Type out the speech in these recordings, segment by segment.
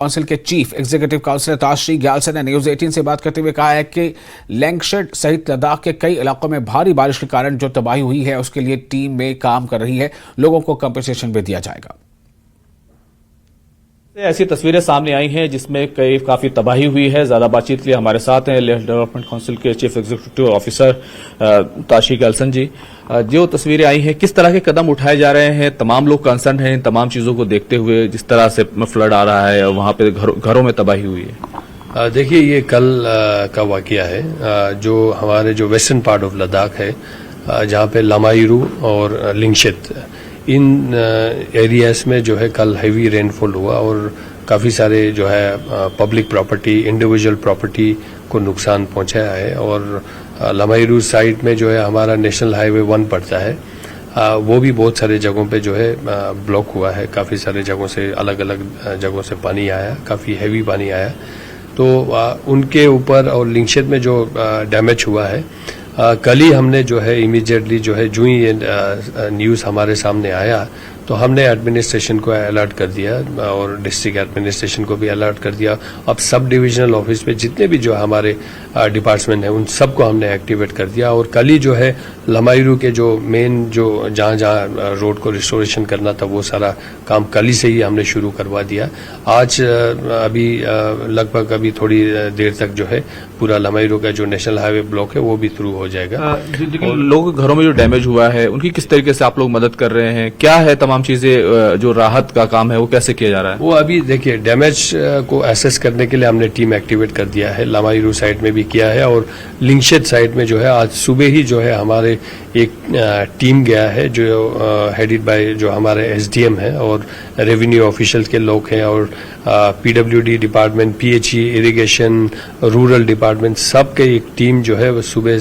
Council के chief executive councillor Tashi Gyalson ने News 18 से बात करते हुए कहा है कि लैंगशेड सहित लद्दाख के कई इलाकों में भारी बारिश के कारण जो तबाही हुई है उसके लिए टीम में काम कर रही है, लोगों को कंपनसेशन भी दिया जाएगा। ऐसी तस्वीरें सामने आई हैं जिसमें काफी तबाही हुई है। ज्यादा बातचीत के लिए हमारे साथ हैं लेह डेवलपमेंट काउंसिल के chief executive officer Tashi Gyalson ji. जो तस्वीरें आई हैं, किस तरह के कदम उठाए जा रहे हैं? तमाम लोग कंसर्न हैं इन तमाम चीजों को देखते हुए, जिस तरह से फ्लड आ रहा है और वहां पे घरों में तबाही हुई है। देखिए, ये कल का वाकया है जो हमारे जो वेस्टर्न पार्ट ऑफ लद्दाख है, जहां पे लामाईरू और लिंगशेद इन एरियाज में जो है कल हैवी रेनफॉल हुआ और काफ़ी सारे जो है पब्लिक प्रॉपर्टी, इंडिविजुअल प्रॉपर्टी को नुकसान पहुंचाया है। और लामाईरू साइड में जो है हमारा नेशनल हाईवे 1 पड़ता है, वो भी बहुत सारे जगहों पे जो है ब्लॉक हुआ है। काफ़ी सारे जगहों से, अलग अलग जगहों से पानी आया, काफ़ी हैवी पानी आया। तो उनके ऊपर और लिंगशेद में जो डैमेज हुआ है, कल ही हमने जो है इमीडिएटली जो है जो ही ये न्यूज़ हमारे सामने आया तो हमने एडमिनिस्ट्रेशन को अलर्ट कर दिया और डिस्ट्रिक्ट एडमिनिस्ट्रेशन को भी अलर्ट कर दिया। अब सब डिविजनल ऑफिस पे जितने भी जो हमारे डिपार्टमेंट हैं उन सबको हमने एक्टिवेट कर दिया। और कल ही जो है लामाईरू के जो मेन जो जहाँ जहाँ रोड को रिस्टोरेशन करना था वो सारा काम कल ही से ही हमने शुरू करवा दिया। आज अभी लगभग अभी थोड़ी देर तक जो है पूरा लामाईरू का जो नेशनल हाईवे ब्लॉक है वो भी थ्रू हो जाएगा। लेकिन लोगों के घरों में जो डैमेज हुआ है उनकी किस तरीके से आप लोग मदद कर रहे हैं? क्या है तमाम चीजें जो राहत का काम है वो कैसे किया जा रहा है? वो अभी देखिए, डैमेज को एसेस करने के लिए हमने टीम एक्टिवेट कर दिया है। लामाईरू साइड में भी किया है और लिंगशेद साइड में जो है आज सुबह ही जो है हमारे एक टीम गया है जो हेडेड बाय जो हमारे एसडीएम है और रेवेन्यू ऑफिशियल के लोग हैं और PWD department, PHE, irrigation, rural department, सबके एक टीम जो है वो सुबह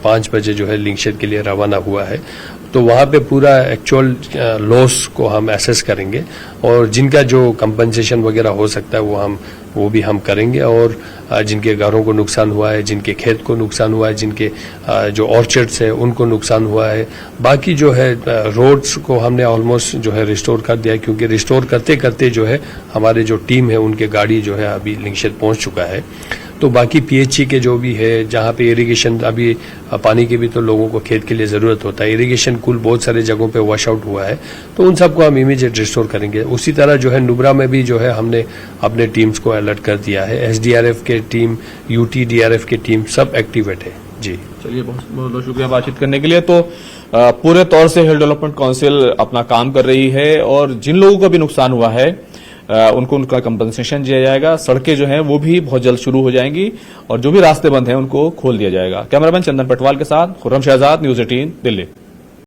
5 बजे जो है लिंगशेद के लिए रवाना हुआ है। तो वहाँ पे पूरा एक्चुअल लॉस को हम एसेस करेंगे और जिनका जो कंपनसेशन वगैरह हो सकता है वो भी हम करेंगे। और जिनके घरों को नुकसान हुआ है, जिनके खेत को नुकसान हुआ है, जिनके जो ऑर्चर्ड्स है उनको नुकसान हुआ है, बाकी जो है रोड्स को हमने ऑलमोस्ट जो है रिस्टोर कर दिया है। क्योंकि रिस्टोर करते करते जो है हमारे जो टीम है उनके गाड़ी जो है अभी लिंगशेद पहुंच चुका है। तो बाकी पीएचई के जो भी है, जहाँ पे इरिगेशन अभी पानी की भी तो लोगों को खेत के लिए जरूरत होता है, इरिगेशन कुल बहुत सारे जगहों पे वॉश आउट हुआ है, तो उन सबको हम इमीडिएट रिस्टोर करेंगे। उसी तरह जो है नुब्रा में भी जो है हमने अपने टीम्स को अलर्ट कर दिया है। एसडीआरएफ के टीम, यूटीडीआरएफ की टीम सब एक्टिवेट है। जी, चलिए, बहुत बहुत शुक्रिया बातचीत करने के लिए। तो पूरे तौर से हिल डेवलपमेंट काउंसिल अपना काम कर रही है और जिन लोगों को भी नुकसान हुआ है उनको उनका कंपनसेशन दिया जाएगा। सड़कें जो हैं वो भी बहुत जल्द शुरू हो जाएंगी और जो भी रास्ते बंद हैं उनको खोल दिया जाएगा। कैमरामैन चंदन पटवाल के साथ खुर्रम शहजाद, न्यूज 18 दिल्ली।